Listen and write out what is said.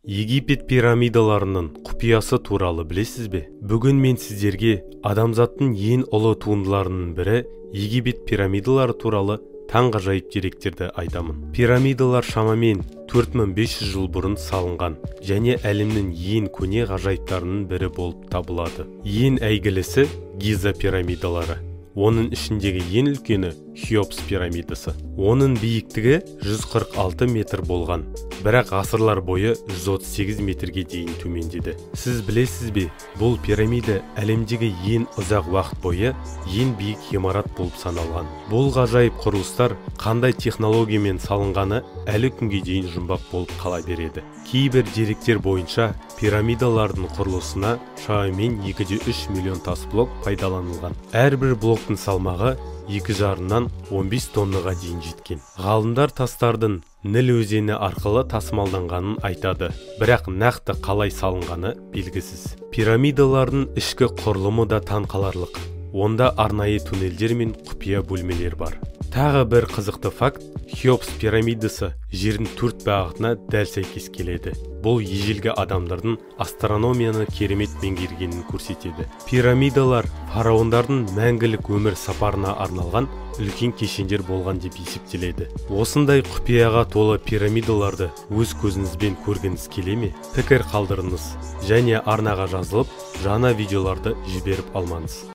Египет пирамидаларының құпиясы туралы білесіз бе? Бүгін мен сіздерге адамзаттың ең ұлы туындыларының бірі Египет пирамидалары туралы таңғажайып деректерді айтамын. Пирамидалар шамамен 4500 жыл бұрын салынған және әлемнің ең көне ғажайыптарының бірі болып табылады. Ең әйгілісі Гиза пирамидалары. Оның ішіндегі ең үлкені Хеопс пирамидасы. Оның биіктігі 146 метр болған, бірақ ғасырлар бойы 138 метрге дейін төмендеді. Сіз білесіз бе, бұл пирамида әлемдегі ең ұзақ уақыт бойы ең биік ғимарат болып саналған. Бұл ғажайып құрылыстар қандай технологиямен салынғаны әлі күнге дейін жұмбақ болып қала береді. Кейбір деректер бойынша пирамидалардың құрылысына шамамен 2,3 миллион тас блок пайдаланылған. Әрбір блоктың салмағы 2,5-нан 15 тоннаға дейін жеткен. Ғалымдар тастардың Ніл өзені арқылы тасымалданғанын айтады, бірақ нақты қалай салынғаны белгісіз. Пирамидалардың ішкі құрылымы да таңқаларлық. Онда арнайы туннельдер мен құпия бөлмелер бар. Тағы бір қызықты факт, Хеопс пирамидасы жердің 4 бағытына дәл сәйкес келеді. Бұл ежелгі адамдардың астрономияны керемет меңгергенін көрсетеді. Пирамидалар фараондардың мәңгілік өмір сапарына арналған үлкен кешендер болған деп есептеледі. Осындай құпияға толы пирамидаларды өз көзіңізбен көргіңіз келе ме? Пікір қалдырыңыз және арнаға жазылып, жаңа видеоларды жіберіп алмаңыз.